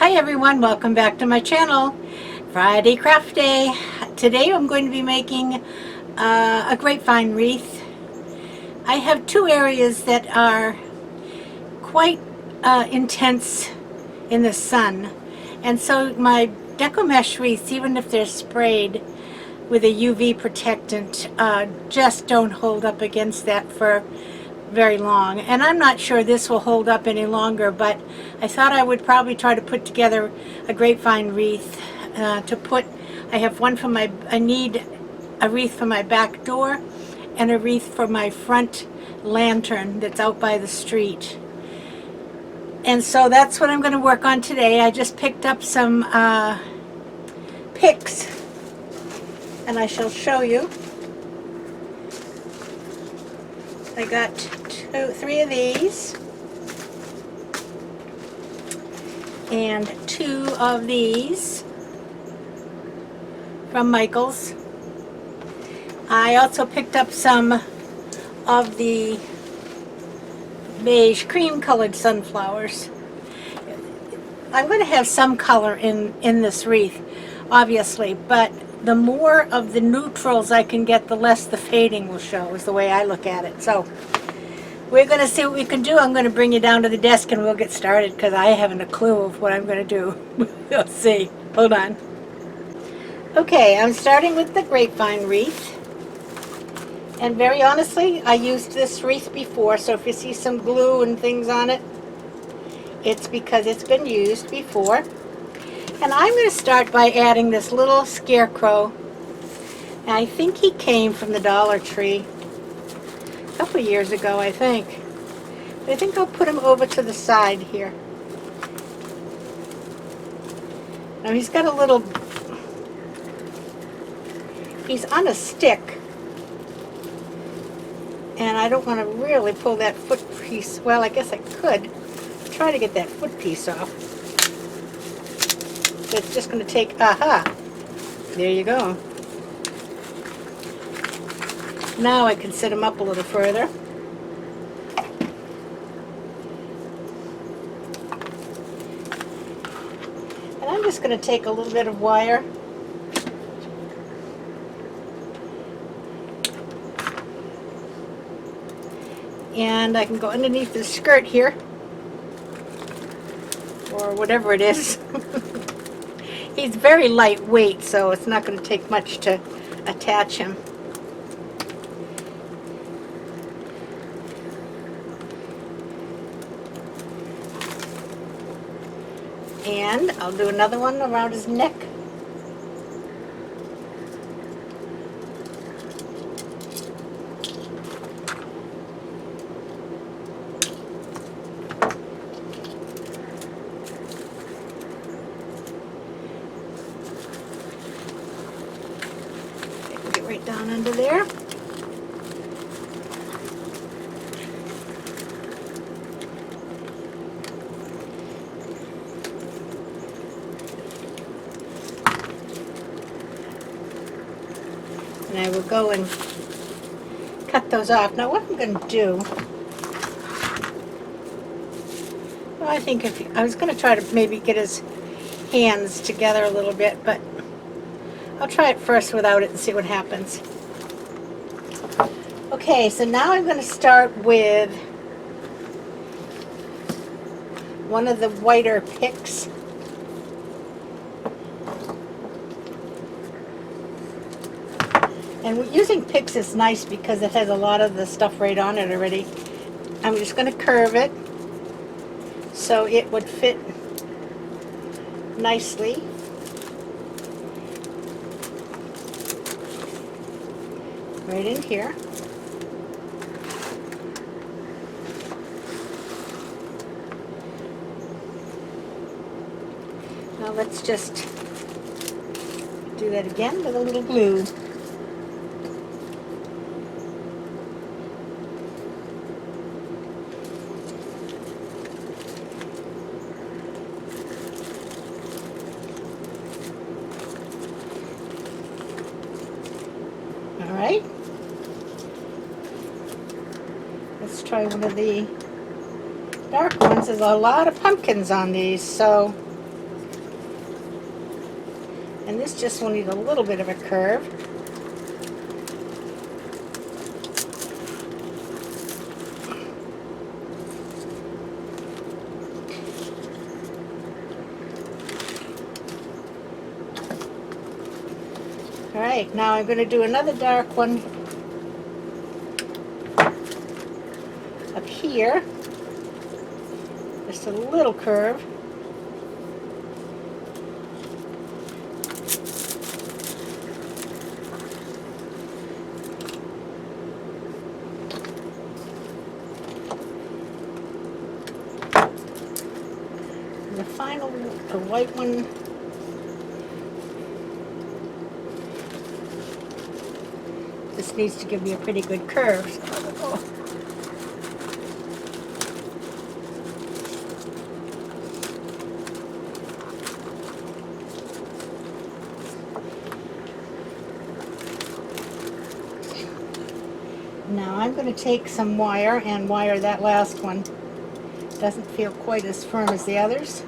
Hi everyone, welcome back to my channel. Friday Craft Day. Today I'm going to be making a grapevine wreath. I have two areas that are quite intense in the sun, and so my deco mesh wreaths, even if they're sprayed with a UV protectant, just don't hold up against that for very long. And I'm not sure this will hold up any longer, but I thought I would probably try to put together a grapevine wreath I have one for I need a wreath for my back door and a wreath for my front lantern that's out by the street. And so that's what I'm going to work on today. I just picked up some pics, and I shall show you. I got three of these and two of these from Michael's. I also picked up some of the beige cream colored sunflowers. I'm going to have some color in this wreath, obviously, but the more of the neutrals I can get, the less the fading will show, is the way I look at it. So we're going to see what we can do. I'm going to bring you down to the desk and we'll get started, because I haven't a clue of what I'm going to do. We'll see. Hold on. Okay, I'm starting with the grapevine wreath. And very honestly, I used this wreath before, so if you see some glue and things on it, it's because it's been used before. And I'm going to start by adding this little scarecrow. And I think he came from the Dollar Tree a couple of years ago, I think. But I think I'll put him over to the side here. Now he's got a little, he's on a stick. And I don't want to really pull that foot piece. Well, I guess I could try to get that foot piece off. It's just going to take, aha, there you go. Now I can set them up a little further. And I'm just going to take a little bit of wire and I can go underneath the skirt here, or whatever it is. He's very lightweight, so it's not going to take much to attach him. And I'll do another one around his neck. Right down under there. And I will go and cut those off. Now what I'm going to do, well, I think I was going to try to maybe get his hands together a little bit, but I'll try it first without it and see what happens. Okay, so now I'm going to start with one of the whiter pics. And using pics is nice because it has a lot of the stuff right on it already. I'm just going to curve it so it would fit nicely. Right in here. Now let's just do that again with a little glue. All right. Let's try one of the dark ones. There's a lot of pumpkins on these, so And this just will need a little bit of a curve. All right, now I'm going to do another dark one up here. Just a little curve. And the final, the white one, this needs to give me a pretty good curve. So now I'm going to take some wire and wire that last one. Doesn't feel quite as firm as the others.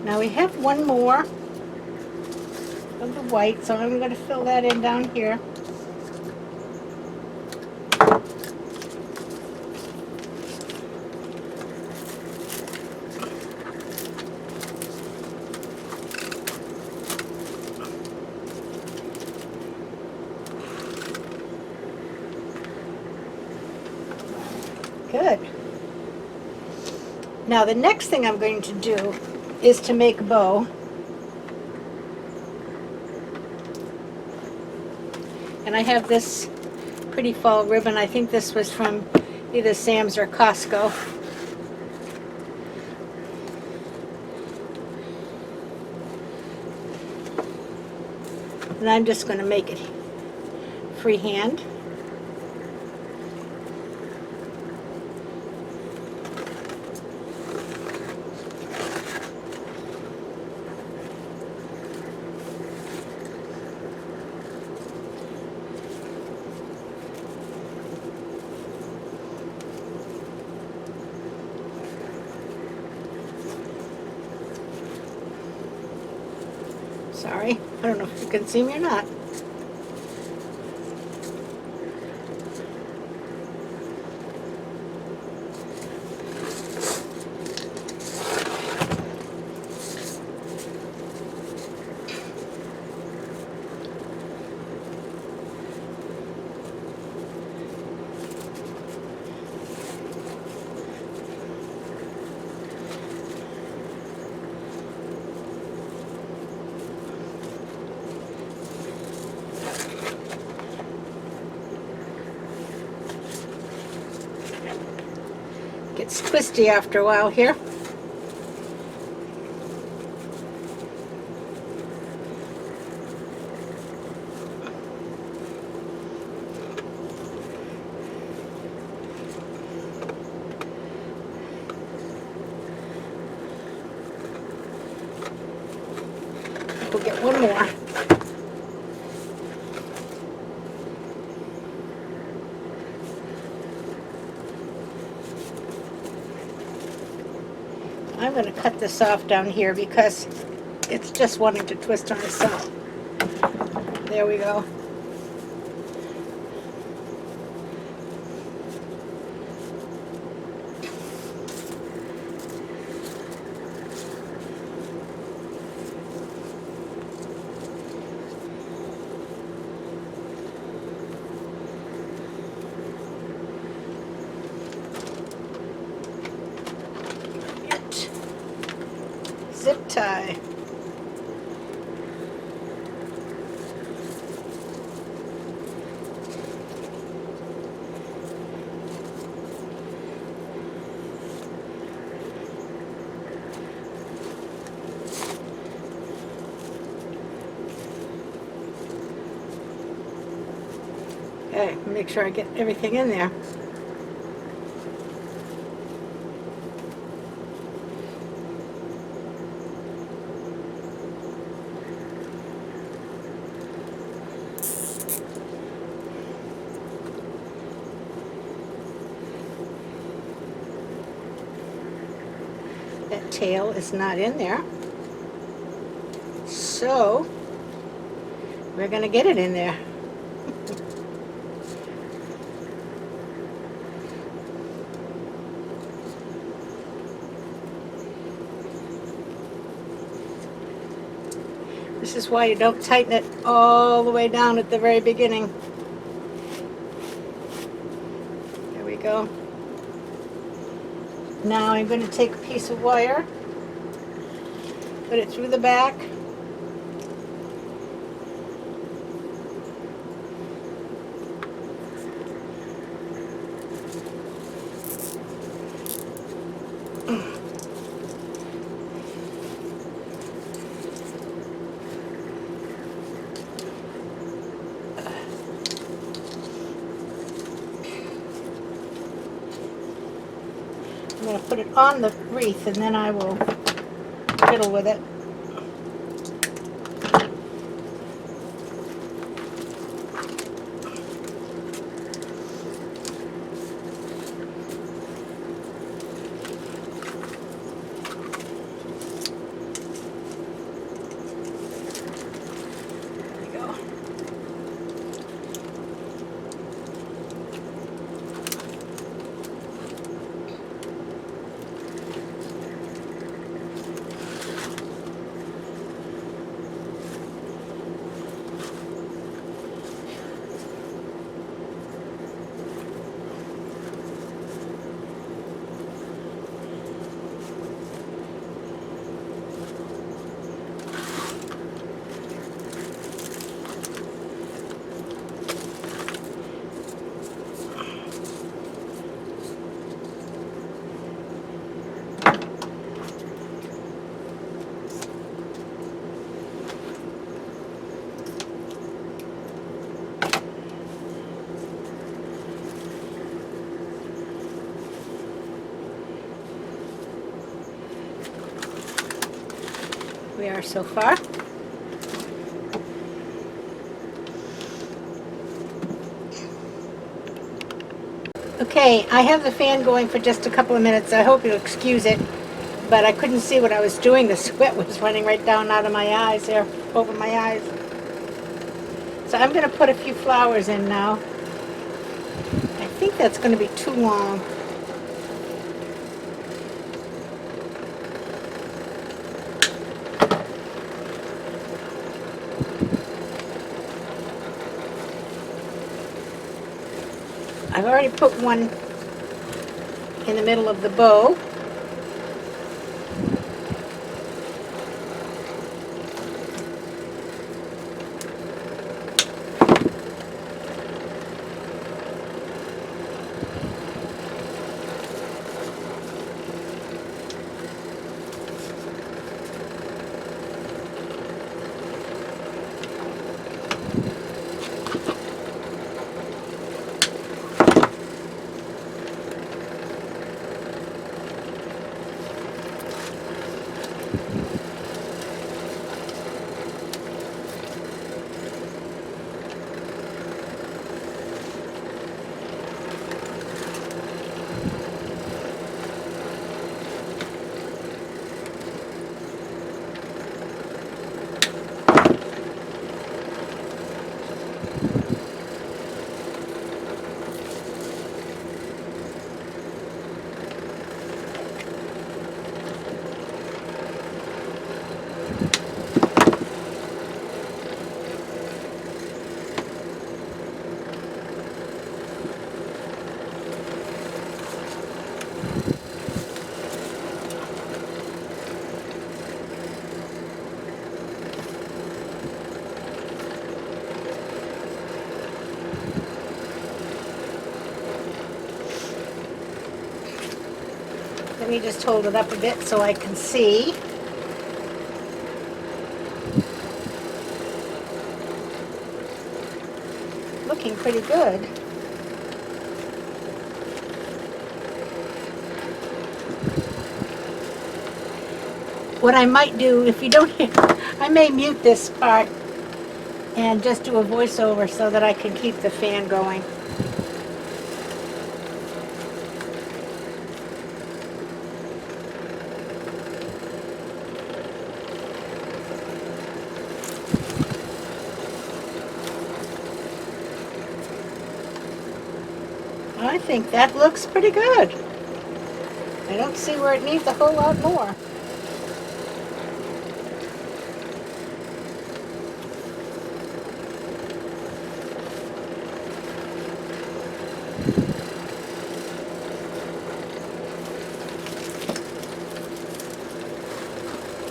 Now we have one more of the white, so I'm going to fill that in down here. Good. Now the next thing I'm going to do is to make a bow. And I have this pretty fall ribbon. I think this was from either Sam's or Costco. And I'm just going to make it freehand. Sorry, I don't know if you can see me or not. Gets twisty after a while here. We'll get one more. I'm going to cut this off down here because it's just wanting to twist on itself. There we go. Zip tie. Okay, make sure I get everything in there. That tail is not in there. So we're going to get it in there. This is why you don't tighten it all the way down at the very beginning. There we go. Now I'm going to take a piece of wire, put it through the back. I'm going to put it on the wreath and then I will fiddle with it. There we go. We are so far. Okay, I have the fan going for just a couple of minutes. I hope you'll excuse it, but I couldn't see what I was doing. The sweat was running right down out of my eyes there, over my eyes. So I'm going to put a few flowers in now. I think that's going to be too long. I've already put one in the middle of the bow. Let me just hold it up a bit so I can see. Looking pretty good. What I might do, if you don't hear, I may mute this part and just do a voiceover so that I can keep the fan going. I think that looks pretty good. I don't see where it needs a whole lot more.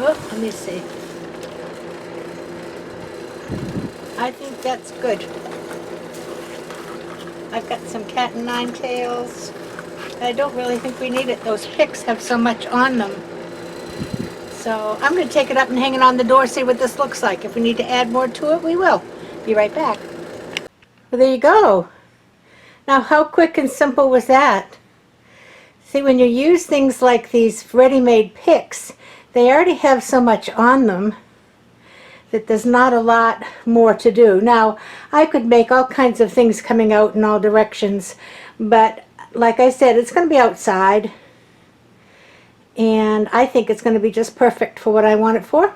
Oh, let me see. I think that's good. I've got some cat and nine tails. I don't really think we need it. Those pics have so much on them. So I'm going to take it up and hang it on the door, see what this looks like. If we need to add more to it, we will. Be right back. Well, there you go. Now, how quick and simple was that? See, when you use things like these ready-made pics, they already have so much on them that there's not a lot more to do. Now, I could make all kinds of things coming out in all directions, but like I said, it's going to be outside, and I think it's going to be just perfect for what I want it for.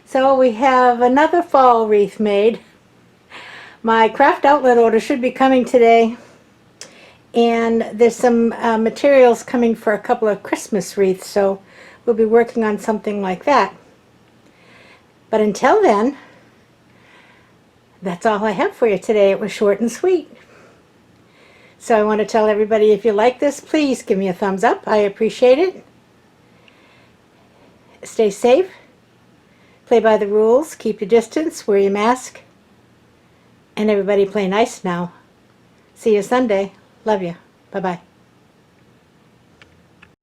So we have another fall wreath made. My craft outlet order should be coming today, and there's some materials coming for a couple of Christmas wreaths, so we'll be working on something like that. But until then, that's all I have for you today. It was short and sweet. So I want to tell everybody, if you like this, please give me a thumbs up. I appreciate it. Stay safe. Play by the rules. Keep your distance. Wear your mask. And everybody play nice now. See you Sunday. Love you. Bye-bye.